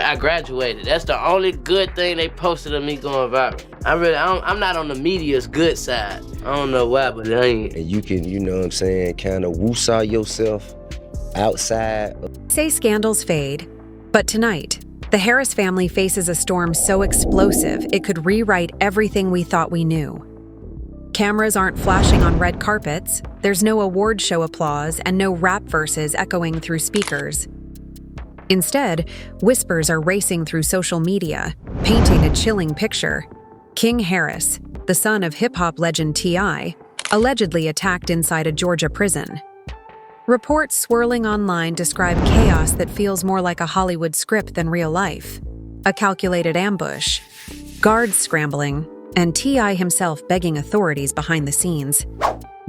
I graduated. That's the only good thing they posted of me going viral. I'm not on the media's good side. I don't know why, but I ain't. And you can, you know what I'm saying, kind of woo-saw yourself outside. Say scandals fade, but tonight, the Harris family faces a storm so explosive it could rewrite everything we thought we knew. Cameras aren't flashing on red carpets, there's no award show applause, and no rap verses echoing through speakers. Instead, whispers are racing through social media, painting a chilling picture. King Harris, the son of hip-hop legend T.I., allegedly attacked inside a Georgia prison. Reports swirling online describe chaos that feels more like a Hollywood script than real life. A calculated ambush, guards scrambling, and T.I. himself begging authorities behind the scenes.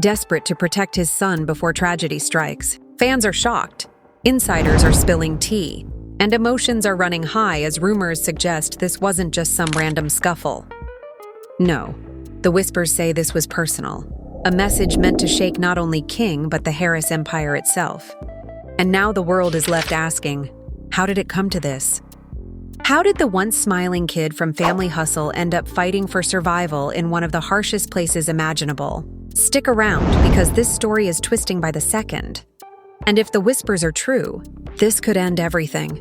Desperate to protect his son before tragedy strikes, fans are shocked. Insiders are spilling tea, and emotions are running high as rumors suggest this wasn't just some random scuffle. No, the whispers say this was personal, a message meant to shake not only King but the Harris empire itself. And now the world is left asking, how did it come to this? How did the once smiling kid from Family Hustle end up fighting for survival in one of the harshest places imaginable? Stick around, because this story is twisting by the second. And if the whispers are true, this could end everything.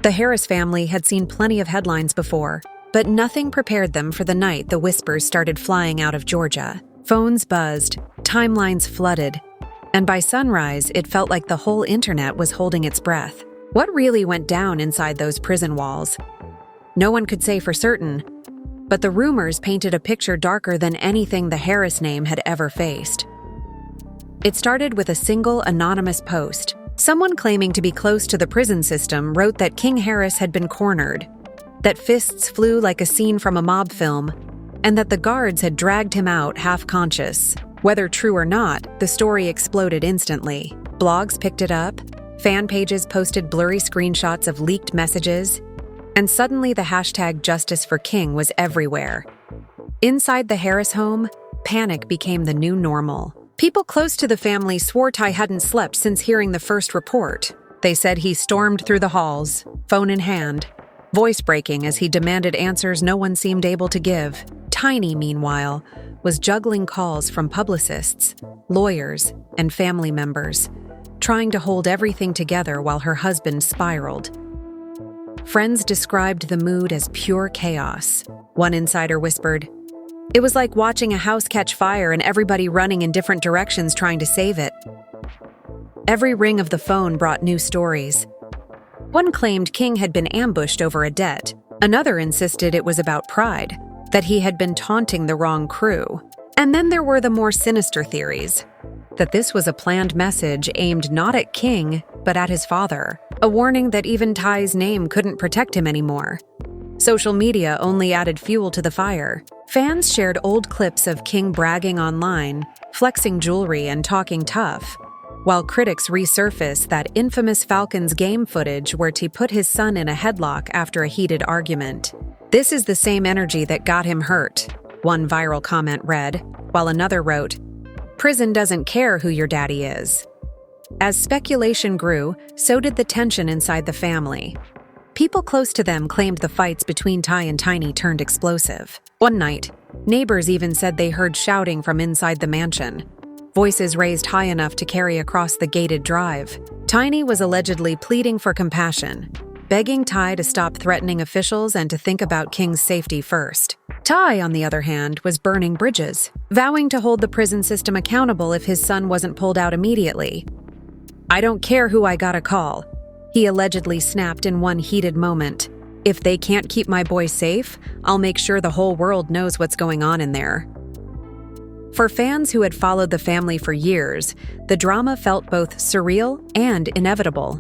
The Harris family had seen plenty of headlines before, but nothing prepared them for the night the whispers started flying out of Georgia. Phones buzzed, timelines flooded, and by sunrise, it felt like the whole internet was holding its breath. What really went down inside those prison walls? No one could say for certain, but the rumors painted a picture darker than anything the Harris name had ever faced. It started with a single anonymous post. Someone claiming to be close to the prison system wrote that King Harris had been cornered, that fists flew like a scene from a mob film, and that the guards had dragged him out half-conscious. Whether true or not, the story exploded instantly. Blogs picked it up, fan pages posted blurry screenshots of leaked messages, and suddenly the hashtag Justice for King was everywhere. Inside the Harris home, panic became the new normal. People close to the family swore Ty hadn't slept since hearing the first report. They said he stormed through the halls, phone in hand, voice breaking as he demanded answers no one seemed able to give. Tiny, meanwhile, was juggling calls from publicists, lawyers, and family members, trying to hold everything together while her husband spiraled. Friends described the mood as pure chaos. One insider whispered, "It was like watching a house catch fire and everybody running in different directions trying to save it." Every ring of the phone brought new stories. One claimed King had been ambushed over a debt. Another insisted it was about pride, that he had been taunting the wrong crew. And then there were the more sinister theories, that this was a planned message aimed not at King, but at his father, a warning that even Ty's name couldn't protect him anymore. Social media only added fuel to the fire. Fans shared old clips of King bragging online, flexing jewelry and talking tough, while critics resurfaced that infamous Falcons game footage where he put his son in a headlock after a heated argument. "This is the same energy that got him hurt," one viral comment read, while another wrote, "Prison doesn't care who your daddy is." As speculation grew, so did the tension inside the family. People close to them claimed the fights between Ty and Tiny turned explosive. One night, neighbors even said they heard shouting from inside the mansion, voices raised high enough to carry across the gated drive. Tiny was allegedly pleading for compassion, begging Ty to stop threatening officials and to think about King's safety first. Ty, on the other hand, was burning bridges, vowing to hold the prison system accountable if his son wasn't pulled out immediately. "I don't care who I gotta call," he allegedly snapped in one heated moment. "If they can't keep my boy safe, I'll make sure the whole world knows what's going on in there." For fans who had followed the family for years, the drama felt both surreal and inevitable.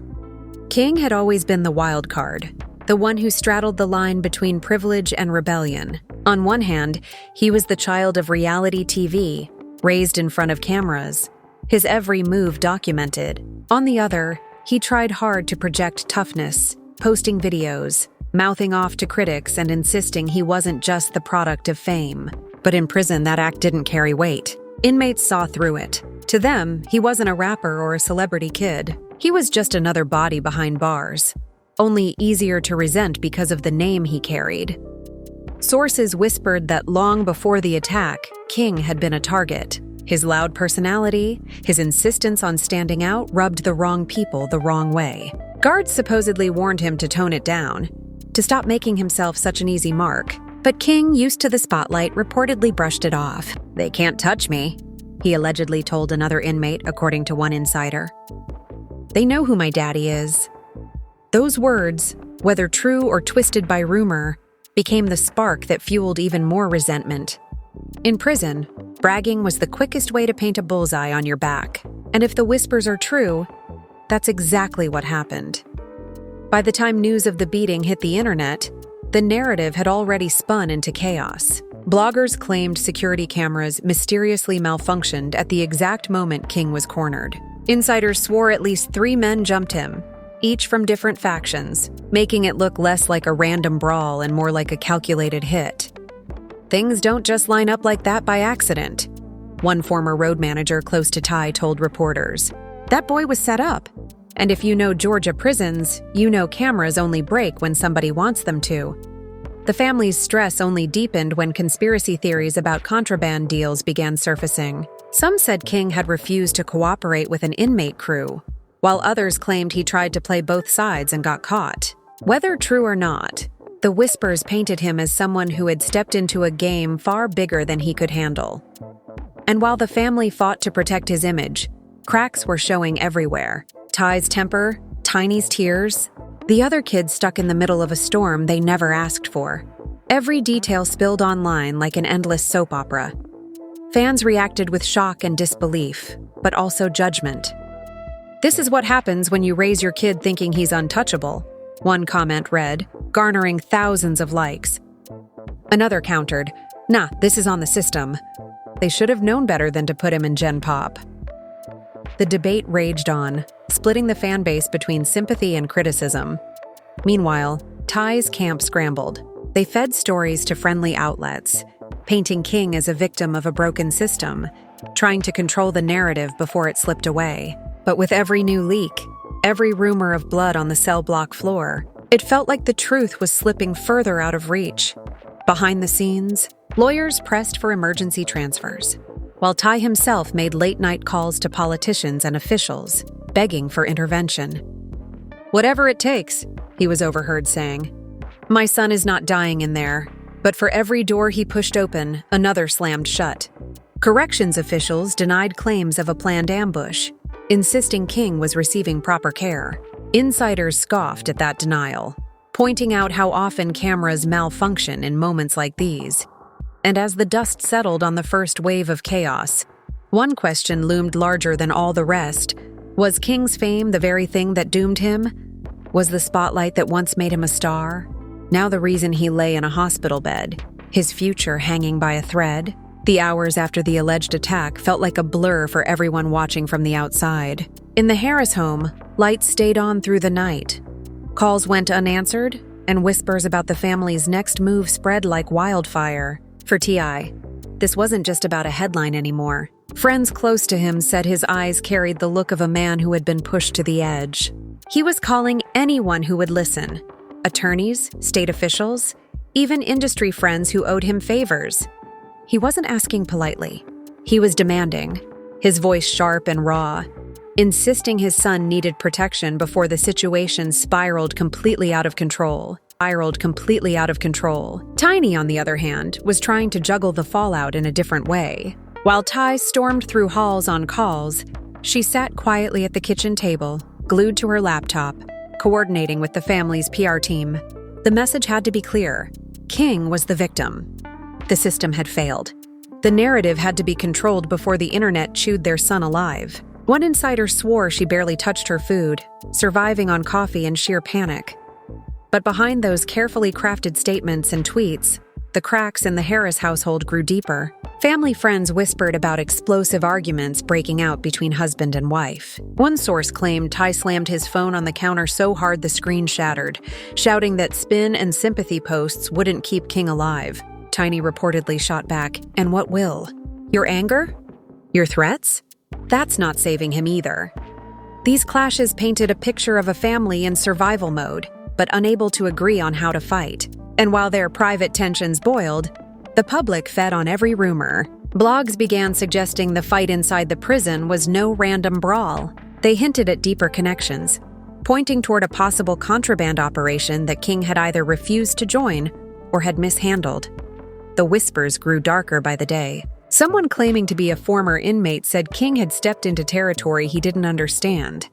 King had always been the wild card, the one who straddled the line between privilege and rebellion. On one hand, he was the child of reality TV, raised in front of cameras, his every move documented. On the other, he tried hard to project toughness, posting videos, mouthing off to critics and insisting he wasn't just the product of fame. But in prison, that act didn't carry weight. Inmates saw through it. To them, he wasn't a rapper or a celebrity kid. He was just another body behind bars. only easier to resent because of the name he carried. Sources whispered that long before the attack, King had been a target. His loud personality, his insistence on standing out rubbed the wrong people the wrong way. Guards supposedly warned him to tone it down, to stop making himself such an easy mark. But King, used to the spotlight, reportedly brushed it off. "They can't touch me," he allegedly told another inmate, according to one insider. "They know who my daddy is." Those words, whether true or twisted by rumor, became the spark that fueled even more resentment. In prison, bragging was the quickest way to paint a bullseye on your back. And if the whispers are true, that's exactly what happened. By the time news of the beating hit the internet, the narrative had already spun into chaos. Bloggers claimed security cameras mysteriously malfunctioned at the exact moment King was cornered. Insiders swore at least 3 men jumped him, each from different factions, making it look less like a random brawl and more like a calculated hit. Things don't just line up like that by accident, one former road manager close to Ty told reporters. That boy was set up. And if you know Georgia prisons, you know cameras only break when somebody wants them to. The family's stress only deepened when conspiracy theories about contraband deals began surfacing. Some said King had refused to cooperate with an inmate crew, while others claimed he tried to play both sides and got caught. Whether true or not, the whispers painted him as someone who had stepped into a game far bigger than he could handle. And while the family fought to protect his image, cracks were showing everywhere. Ty's temper, Tiny's tears, the other kids stuck in the middle of a storm they never asked for. Every detail spilled online like an endless soap opera. Fans reacted with shock and disbelief, but also judgment. "This is what happens when you raise your kid thinking he's untouchable," one comment read, garnering thousands of likes. Another countered, "Nah, this is on the system. They should have known better than to put him in Gen Pop." The debate raged on, splitting the fan base between sympathy and criticism. Meanwhile, Ty's camp scrambled. They fed stories to friendly outlets, painting King as a victim of a broken system, trying to control the narrative before it slipped away. But with every new leak, every rumor of blood on the cell block floor, it felt like the truth was slipping further out of reach. Behind the scenes, lawyers pressed for emergency transfers, while Ty himself made late-night calls to politicians and officials, begging for intervention. "Whatever it takes," he was overheard saying. "My son is not dying in there," but for every door he pushed open, another slammed shut. Corrections officials denied claims of a planned ambush, insisting King was receiving proper care. Insiders scoffed at that denial, pointing out how often cameras malfunction in moments like these. And as the dust settled on the first wave of chaos, one question loomed larger than all the rest. Was King's fame the very thing that doomed him? Was the spotlight that once made him a star now the reason he lay in a hospital bed, his future hanging by a thread? The hours after the alleged attack felt like a blur for everyone watching from the outside. In the Harris home, lights stayed on through the night. Calls went unanswered, and whispers about the family's next move spread like wildfire. For T.I., this wasn't just about a headline anymore. Friends close to him said his eyes carried the look of a man who had been pushed to the edge. He was calling anyone who would listen. Attorneys, state officials, even industry friends who owed him favors. He wasn't asking politely. He was demanding, his voice sharp and raw, insisting his son needed protection before the situation spiraled completely out of control. Tiny, on the other hand, was trying to juggle the fallout in a different way. While Ty stormed through halls on calls, she sat quietly at the kitchen table, glued to her laptop, coordinating with the family's PR team. The message had to be clear. King was the victim. The system had failed. The narrative had to be controlled before the internet chewed their son alive. One insider swore she barely touched her food, surviving on coffee in sheer panic. But behind those carefully crafted statements and tweets, the cracks in the Harris household grew deeper. Family friends whispered about explosive arguments breaking out between husband and wife. One source claimed Ty slammed his phone on the counter so hard the screen shattered, shouting that spin and sympathy posts wouldn't keep King alive. Tiny reportedly shot back, "And what will? Your anger? Your threats? That's not saving him either." These clashes painted a picture of a family in survival mode, but unable to agree on how to fight. And while their private tensions boiled, the public fed on every rumor. Blogs began suggesting the fight inside the prison was no random brawl. They hinted at deeper connections, pointing toward a possible contraband operation that King had either refused to join or had mishandled. The whispers grew darker by the day. Someone claiming to be a former inmate said King had stepped into territory he didn't understand,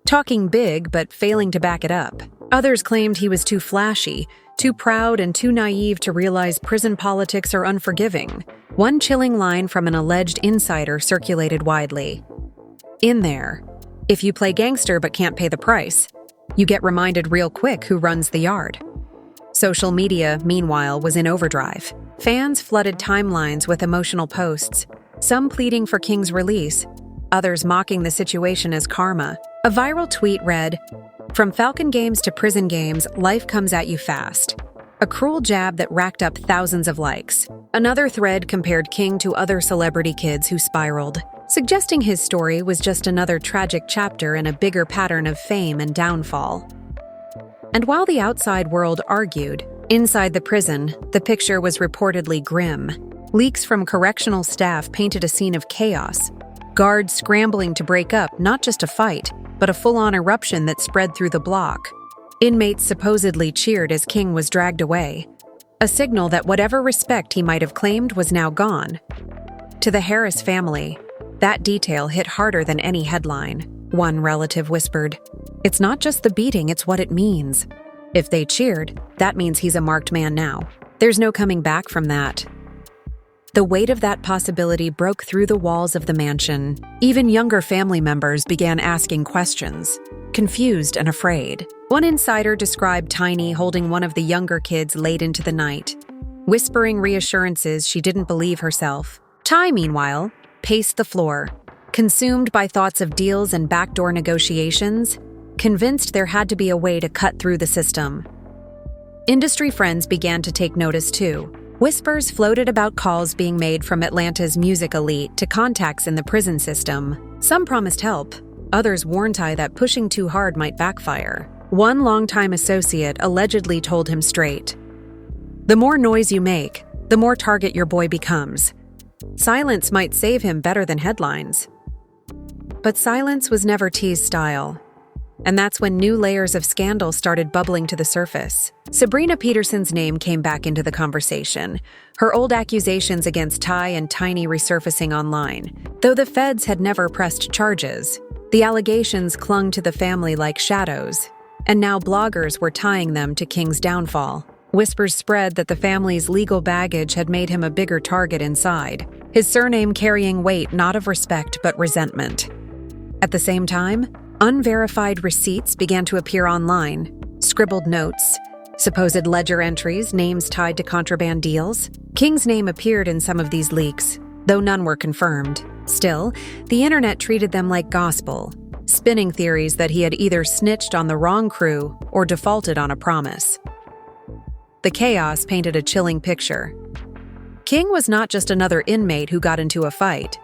talking big but failing to back it up. Others claimed he was too flashy, too proud, and too naive to realize prison politics are unforgiving. One chilling line from an alleged insider circulated widely. "In there, if you play gangster but can't pay the price, you get reminded real quick who runs the yard." Social media, meanwhile, was in overdrive. Fans flooded timelines with emotional posts, some pleading for King's release, others mocking the situation as karma. A viral tweet read, "From Falcon Games to prison games, life comes at you fast." A cruel jab that racked up thousands of likes. Another thread compared King to other celebrity kids who spiraled, suggesting his story was just another tragic chapter in a bigger pattern of fame and downfall. And while the outside world argued, inside the prison, the picture was reportedly grim. Leaks from correctional staff painted a scene of chaos. Guards scrambling to break up not just a fight, but a full-on eruption that spread through the block. Inmates supposedly cheered as King was dragged away, a signal that whatever respect he might have claimed was now gone. To the Harris family, that detail hit harder than any headline. One relative whispered, "It's not just the beating, it's what it means. If they cheered, that means he's a marked man now. There's no coming back from that." The weight of that possibility broke through the walls of the mansion. Even younger family members began asking questions, confused and afraid. One insider described Tiny holding one of the younger kids late into the night, whispering reassurances she didn't believe herself. Ty, meanwhile, paced the floor, consumed by thoughts of deals and backdoor negotiations, convinced there had to be a way to cut through the system. Industry friends began to take notice too. Whispers floated about calls being made from Atlanta's music elite to contacts in the prison system. Some promised help. Others warned Ty that pushing too hard might backfire. One longtime associate allegedly told him straight, "The more noise you make, the more target your boy becomes. Silence might save him better than headlines." But silence was never T's style. And that's when new layers of scandal started bubbling to the surface. Sabrina Peterson's name came back into the conversation, her old accusations against Ty and Tiny resurfacing online. Though the feds had never pressed charges, the allegations clung to the family like shadows, and now bloggers were tying them to King's downfall. Whispers spread that the family's legal baggage had made him a bigger target inside, his surname carrying weight not of respect but resentment. At the same time, unverified receipts began to appear online, scribbled notes, supposed ledger entries, names tied to contraband deals. King's name appeared in some of these leaks, though none were confirmed. Still, the internet treated them like gospel, spinning theories that he had either snitched on the wrong crew or defaulted on a promise. The chaos painted a chilling picture. King was not just another inmate who got into a fight.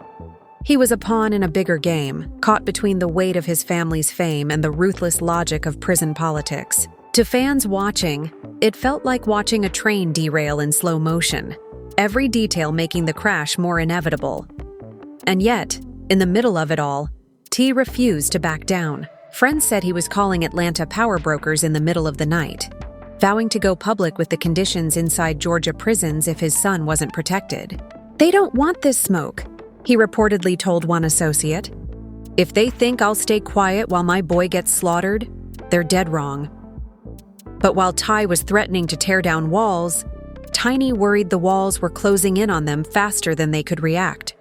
He was a pawn in a bigger game, caught between the weight of his family's fame and the ruthless logic of prison politics. To fans watching, it felt like watching a train derail in slow motion, every detail making the crash more inevitable. And yet, in the middle of it all, T refused to back down. Friends said he was calling Atlanta power brokers in the middle of the night, vowing to go public with the conditions inside Georgia prisons if his son wasn't protected. "They don't want this smoke," he reportedly told one associate. "If they think I'll stay quiet while my boy gets slaughtered, they're dead wrong." But while Ty was threatening to tear down walls, Tiny worried the walls were closing in on them faster than they could react.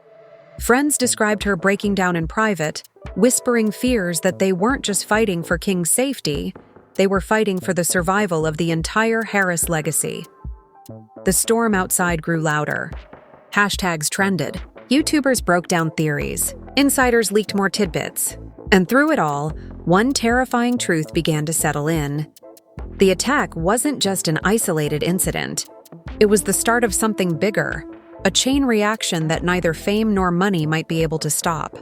Friends described her breaking down in private, whispering fears that they weren't just fighting for King's safety, they were fighting for the survival of the entire Harris legacy. The storm outside grew louder. Hashtags trended. YouTubers broke down theories. Insiders leaked more tidbits. And through it all, one terrifying truth began to settle in. The attack wasn't just an isolated incident. It was the start of something bigger, a chain reaction that neither fame nor money might be able to stop.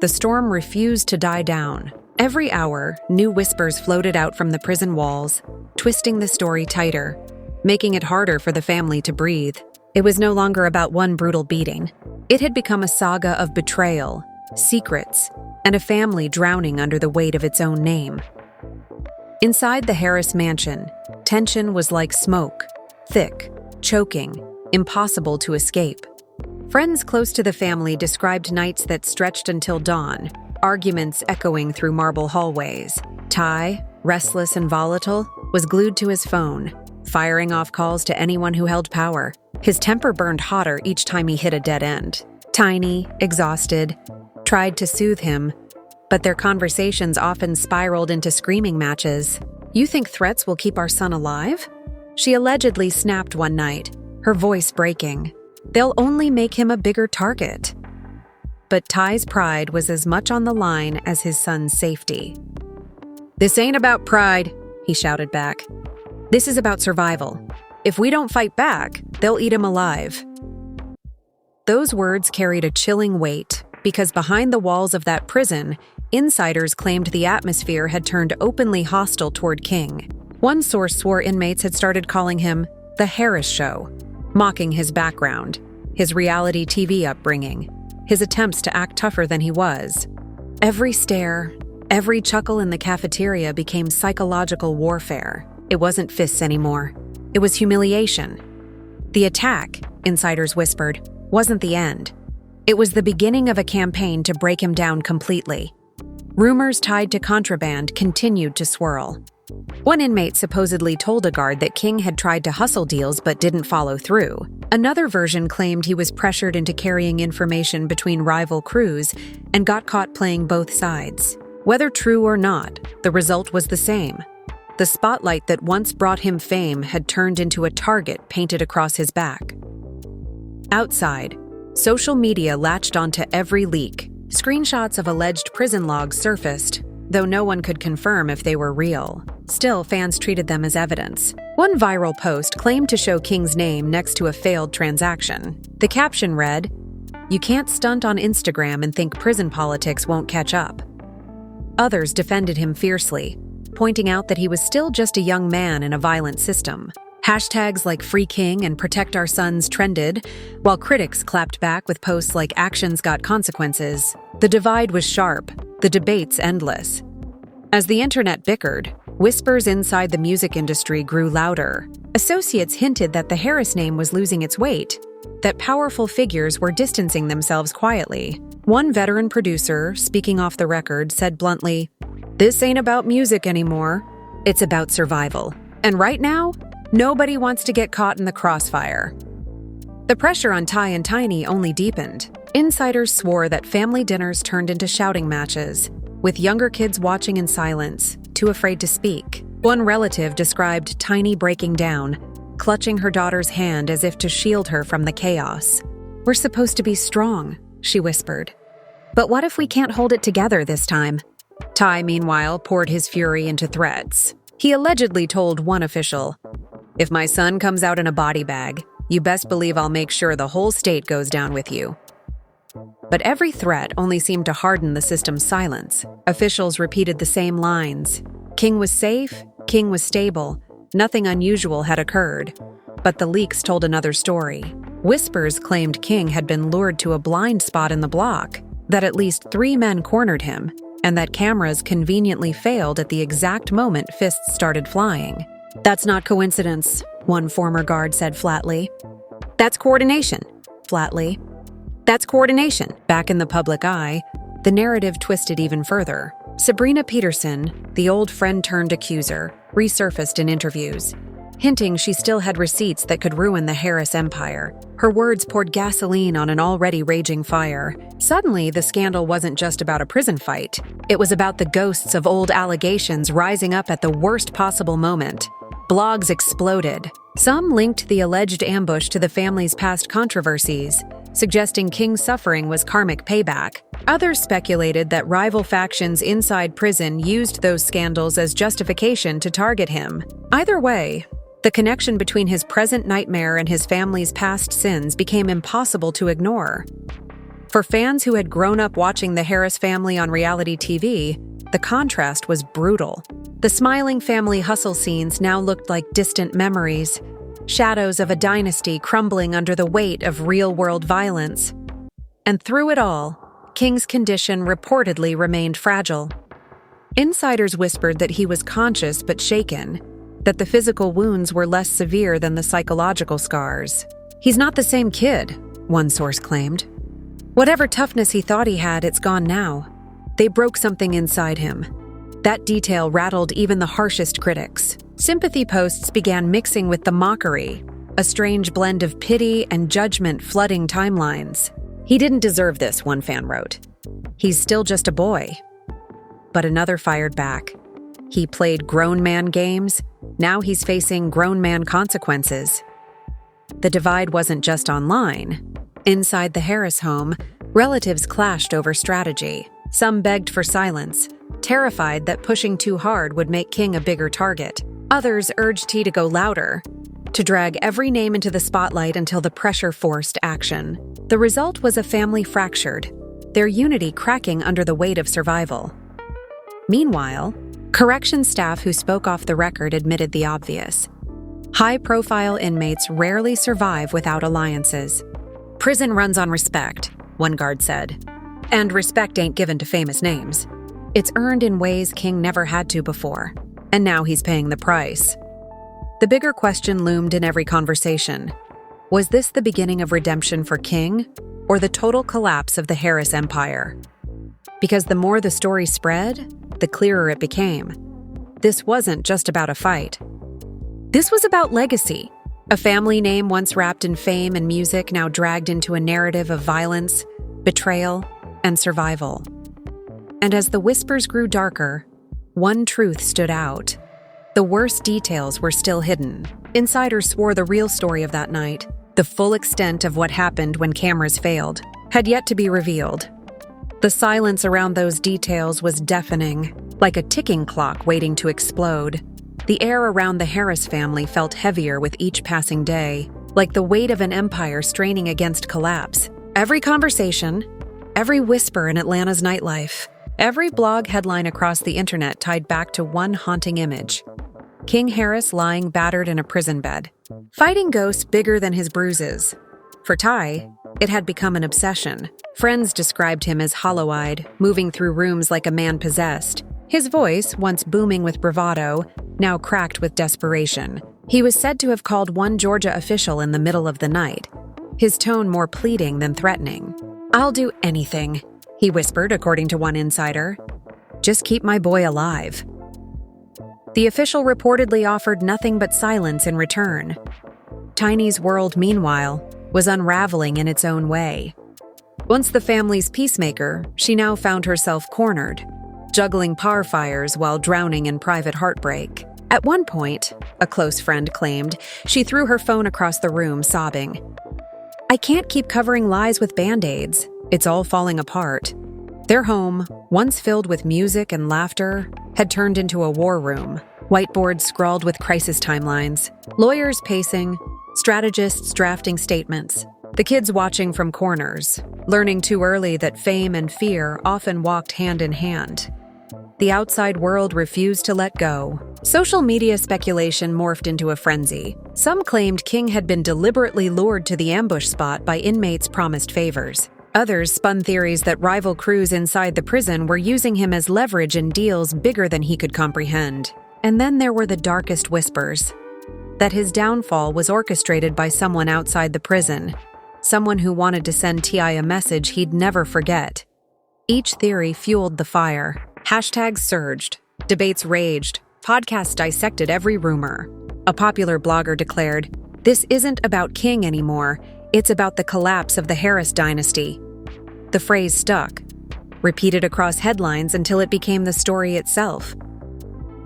The storm refused to die down. Every hour, new whispers floated out from the prison walls, twisting the story tighter, making it harder for the family to breathe. It was no longer about one brutal beating. It had become a saga of betrayal, secrets, and a family drowning under the weight of its own name. Inside the Harris mansion, tension was like smoke, thick, choking, impossible to escape. Friends close to the family described nights that stretched until dawn, arguments echoing through marble hallways. Ty, restless and volatile, was glued to his phone, firing off calls to anyone who held power. His temper burned hotter each time he hit a dead end. Tiny, exhausted, tried to soothe him, but their conversations often spiraled into screaming matches. "You think threats will keep our son alive?" She allegedly snapped one night, her voice breaking. "They'll only make him a bigger target." But Ty's pride was as much on the line as his son's safety. "This ain't about pride," he shouted back. "This is about survival. If we don't fight back, they'll eat him alive." Those words carried a chilling weight, because behind the walls of that prison, insiders claimed the atmosphere had turned openly hostile toward King. One source swore inmates had started calling him the Harris Show, mocking his background, his reality TV upbringing, his attempts to act tougher than he was. Every stare, every chuckle in the cafeteria became psychological warfare. It wasn't fists anymore. It was humiliation. The attack, insiders whispered, wasn't the end. It was the beginning of a campaign to break him down completely. Rumors tied to contraband continued to swirl. One inmate supposedly told a guard that King had tried to hustle deals but didn't follow through. Another version claimed he was pressured into carrying information between rival crews and got caught playing both sides. Whether true or not, the result was the same. The spotlight that once brought him fame had turned into a target painted across his back. Outside, social media latched onto every leak. Screenshots of alleged prison logs surfaced, though no one could confirm if they were real. Still, fans treated them as evidence. One viral post claimed to show King's name next to a failed transaction. The caption read, "You can't stunt on Instagram and think prison politics won't catch up." Others defended him fiercely, pointing out that he was still just a young man in a violent system. Hashtags like Free King and Protect Our Sons trended, while critics clapped back with posts like Actions Got Consequences. The divide was sharp, the debates endless. As the internet bickered, whispers inside the music industry grew louder. Associates hinted that the Harris name was losing its weight, that powerful figures were distancing themselves quietly. One veteran producer, speaking off the record, said bluntly, "This ain't about music anymore. It's about survival. And right now, nobody wants to get caught in the crossfire." The pressure on Ty and Tiny only deepened. Insiders swore that family dinners turned into shouting matches, with younger kids watching in silence, too afraid to speak. One relative described Tiny breaking down, clutching her daughter's hand as if to shield her from the chaos. "We're supposed to be strong," she whispered. "But what if we can't hold it together this time?" Ty, meanwhile, poured his fury into threats. He allegedly told one official, "If my son comes out in a body bag, you best believe I'll make sure the whole state goes down with you." But every threat only seemed to harden the system's silence. Officials repeated the same lines. King was safe, King was stable, nothing unusual had occurred. But the leaks told another story. Whispers claimed King had been lured to a blind spot in the block, that at least 3 men cornered him, and that cameras conveniently failed at the exact moment fists started flying. "That's not coincidence," one former guard said flatly. "That's coordination," flatly. "That's coordination." Back in the public eye, the narrative twisted even further. Sabrina Peterson, the old friend-turned-accuser, resurfaced in interviews, hinting she still had receipts that could ruin the Harris empire. Her words poured gasoline on an already raging fire. Suddenly, the scandal wasn't just about a prison fight. It was about the ghosts of old allegations rising up at the worst possible moment. Blogs exploded. Some linked the alleged ambush to the family's past controversies, suggesting King's suffering was karmic payback. Others speculated that rival factions inside prison used those scandals as justification to target him. Either way, the connection between his present nightmare and his family's past sins became impossible to ignore. For fans who had grown up watching the Harris family on reality TV, the contrast was brutal. The smiling family hustle scenes now looked like distant memories, shadows of a dynasty crumbling under the weight of real-world violence. And through it all, King's condition reportedly remained fragile. Insiders whispered that he was conscious but shaken, that the physical wounds were less severe than the psychological scars. "He's not the same kid," one source claimed. "Whatever toughness he thought he had, it's gone now. They broke something inside him." That detail rattled even the harshest critics. Sympathy posts began mixing with the mockery, a strange blend of pity and judgment flooding timelines. "He didn't deserve this," one fan wrote. "He's still just a boy." But another fired back. "He played grown man games. Now he's facing grown man consequences." The divide wasn't just online. Inside the Harris home, relatives clashed over strategy. Some begged for silence, terrified that pushing too hard would make King a bigger target. Others urged he to go louder, to drag every name into the spotlight until the pressure forced action. The result was a family fractured, their unity cracking under the weight of survival. Meanwhile, corrections staff who spoke off the record admitted the obvious. High-profile inmates rarely survive without alliances. "Prison runs on respect," one guard said. "And respect ain't given to famous names. It's earned in ways King never had to before, and now he's paying the price." The bigger question loomed in every conversation. Was this the beginning of redemption for King, or the total collapse of the Harris empire? Because the more the story spread, the clearer it became. This wasn't just about a fight. This was about legacy. A family name once wrapped in fame and music now dragged into a narrative of violence, betrayal, and survival. And as the whispers grew darker, one truth stood out. The worst details were still hidden. Insiders swore the real story of that night, the full extent of what happened when cameras failed, had yet to be revealed. The silence around those details was deafening, like a ticking clock waiting to explode. The air around the Harris family felt heavier with each passing day, like the weight of an empire straining against collapse. Every conversation, every whisper in Atlanta's nightlife, every blog headline across the internet tied back to one haunting image. King Harris lying battered in a prison bed, fighting ghosts bigger than his bruises. For Ty, it had become an obsession. Friends described him as hollow-eyed, moving through rooms like a man possessed. His voice, once booming with bravado, now cracked with desperation. He was said to have called one Georgia official in the middle of the night, his tone more pleading than threatening. "I'll do anything," he whispered, according to one insider. "Just keep my boy alive." The official reportedly offered nothing but silence in return. Tiny's world, meanwhile, was unraveling in its own way. Once the family's peacemaker, she now found herself cornered, juggling par fires while drowning in private heartbreak. At one point, a close friend claimed, she threw her phone across the room, sobbing. "I can't keep covering lies with Band-Aids. It's all falling apart." Their home, once filled with music and laughter, had turned into a war room. Whiteboards scrawled with crisis timelines, lawyers pacing, strategists drafting statements, the kids watching from corners, learning too early that fame and fear often walked hand in hand. The outside world refused to let go. Social media speculation morphed into a frenzy. Some claimed King had been deliberately lured to the ambush spot by inmates' promised favors. Others spun theories that rival crews inside the prison were using him as leverage in deals bigger than he could comprehend. And then there were the darkest whispers, that his downfall was orchestrated by someone outside the prison, someone who wanted to send T.I. a message he'd never forget. Each theory fueled the fire. Hashtags surged, debates raged, podcasts dissected every rumor. A popular blogger declared, "This isn't about King anymore, it's about the collapse of the Harris dynasty." The phrase stuck, repeated across headlines until it became the story itself.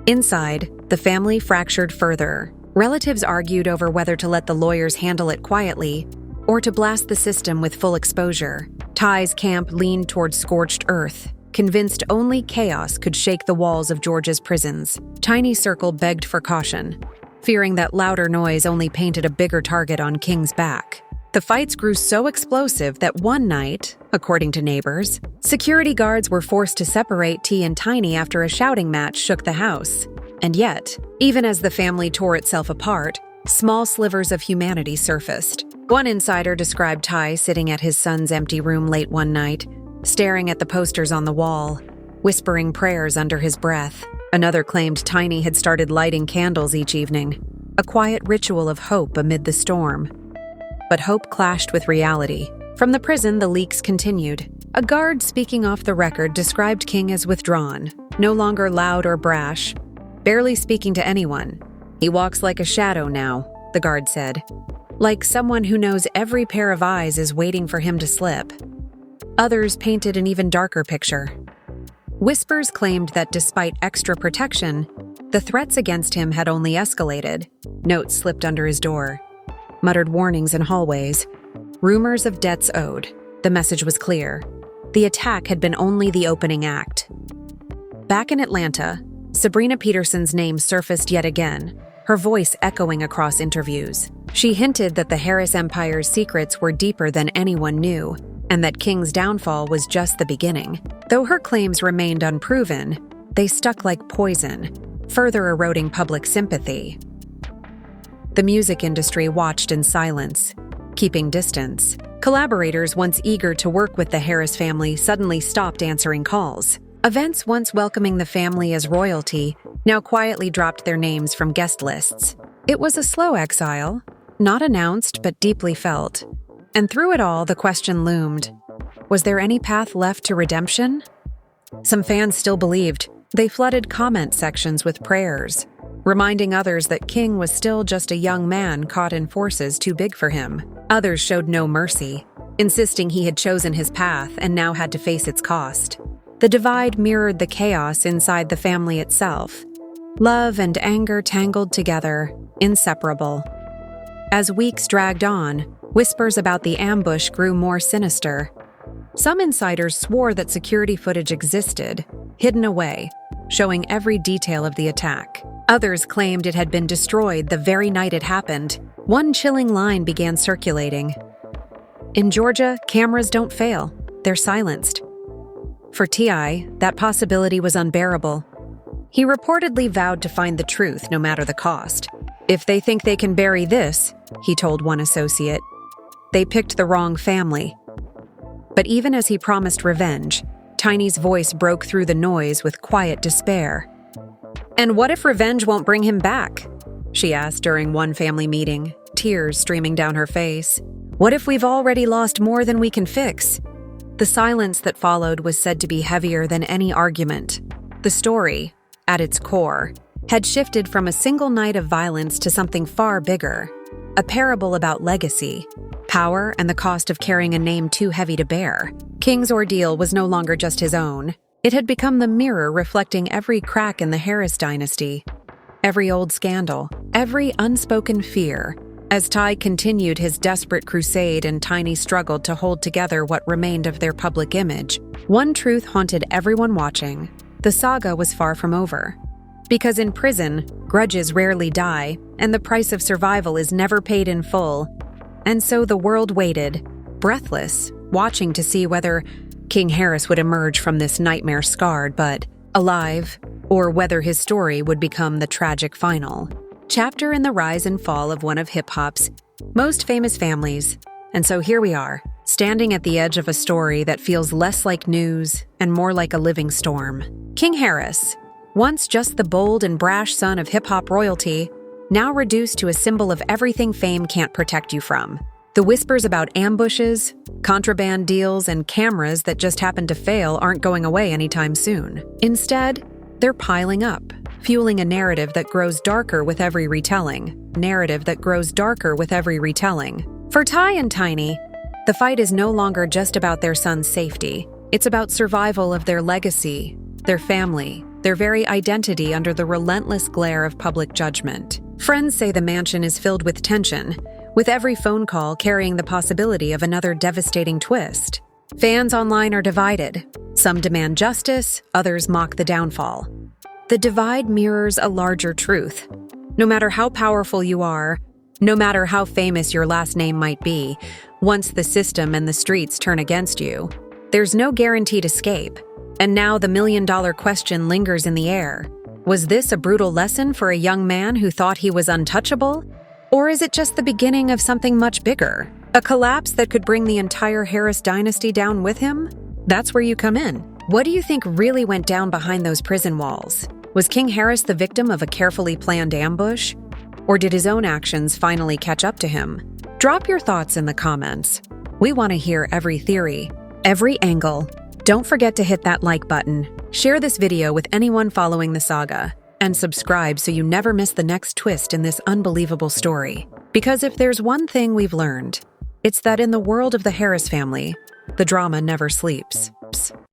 Inside, the family fractured further. Relatives argued over whether to let the lawyers handle it quietly or to blast the system with full exposure. Ty's camp leaned toward scorched earth, convinced only chaos could shake the walls of Georgia's prisons. Tiny Circle begged for caution, fearing that louder noise only painted a bigger target on King's back. The fights grew so explosive that one night, according to neighbors, security guards were forced to separate T and Tiny after a shouting match shook the house. And yet, even as the family tore itself apart, small slivers of humanity surfaced. One insider described Ty sitting at his son's empty room late one night, staring at the posters on the wall, whispering prayers under his breath. Another claimed Tiny had started lighting candles each evening, a quiet ritual of hope amid the storm. But hope clashed with reality. From the prison, the leaks continued. A guard speaking off the record described King as withdrawn, no longer loud or brash, barely speaking to anyone. "He walks like a shadow now," the guard said, like someone who knows every pair of eyes is waiting for him to slip. Others painted an even darker picture. Whispers claimed that despite extra protection, the threats against him had only escalated. Notes slipped under his door, muttered warnings in hallways, rumors of debts owed. The message was clear. The attack had been only the opening act. Back in Atlanta, Sabrina Peterson's name surfaced yet again, her voice echoing across interviews. She hinted that the Harris Empire's secrets were deeper than anyone knew, and that King's downfall was just the beginning. Though her claims remained unproven, they stuck like poison, further eroding public sympathy. The music industry watched in silence, keeping distance. Collaborators once eager to work with the Harris family suddenly stopped answering calls. Events once welcoming the family as royalty now quietly dropped their names from guest lists. It was a slow exile, not announced but deeply felt. And through it all, the question loomed: was there any path left to redemption? Some fans still believed. They flooded comment sections with prayers, reminding others that King was still just a young man caught in forces too big for him. Others showed no mercy, insisting he had chosen his path and now had to face its cost. The divide mirrored the chaos inside the family itself. Love and anger tangled together, inseparable. As weeks dragged on, whispers about the ambush grew more sinister. Some insiders swore that security footage existed, hidden away, showing every detail of the attack. Others claimed it had been destroyed the very night it happened. One chilling line began circulating: "In Georgia, cameras don't fail. They're silenced." For T.I., that possibility was unbearable. He reportedly vowed to find the truth no matter the cost. "If they think they can bury this," he told one associate, "they picked the wrong family." But even as he promised revenge, Tiny's voice broke through the noise with quiet despair. "And what if revenge won't bring him back?" she asked during one family meeting, tears streaming down her face. "What if we've already lost more than we can fix?" The silence that followed was said to be heavier than any argument. The story, at its core, had shifted from a single night of violence to something far bigger, a parable about legacy, power, and the cost of carrying a name too heavy to bear. King's ordeal was no longer just his own. It had become the mirror reflecting every crack in the Harris dynasty, every old scandal, every unspoken fear. As Ty continued his desperate crusade and Tiny struggled to hold together what remained of their public image, one truth haunted everyone watching: the saga was far from over. Because in prison, grudges rarely die, and the price of survival is never paid in full. And so the world waited, breathless, watching to see whether King Harris would emerge from this nightmare scarred but alive, or whether his story would become the tragic final chapter in the rise and fall of one of hip-hop's most famous families. And so here we are, standing at the edge of a story that feels less like news and more like a living storm. King Harris, once just the bold and brash son of hip-hop royalty, now reduced to a symbol of everything fame can't protect you from. The whispers about ambushes, contraband deals, and cameras that just happened to fail aren't going away anytime soon. Instead, they're piling up, fueling a narrative that grows darker with every retelling. For Ty and Tiny, the fight is no longer just about their son's safety. It's about survival of their legacy, their family, their very identity under the relentless glare of public judgment. Friends say the mansion is filled with tension, with every phone call carrying the possibility of another devastating twist. Fans online are divided. Some demand justice, others mock the downfall. The divide mirrors a larger truth. No matter how powerful you are, no matter how famous your last name might be, Once the system and the streets turn against you, there's no guaranteed escape. And now the million-dollar question lingers in the air. Was this a brutal lesson for a young man who thought he was untouchable? Or is it just the beginning of something much bigger? A collapse that could bring the entire Harris dynasty down with him? That's where you come in. What do you think really went down behind those prison walls? Was King Harris the victim of a carefully planned ambush? Or did his own actions finally catch up to him? Drop your thoughts in the comments. We want to hear every theory, every angle. Don't forget to hit that like button, share this video with anyone following the saga, and subscribe so you never miss the next twist in this unbelievable story. Because if there's one thing we've learned, it's that in the world of the Harris family, the drama never sleeps.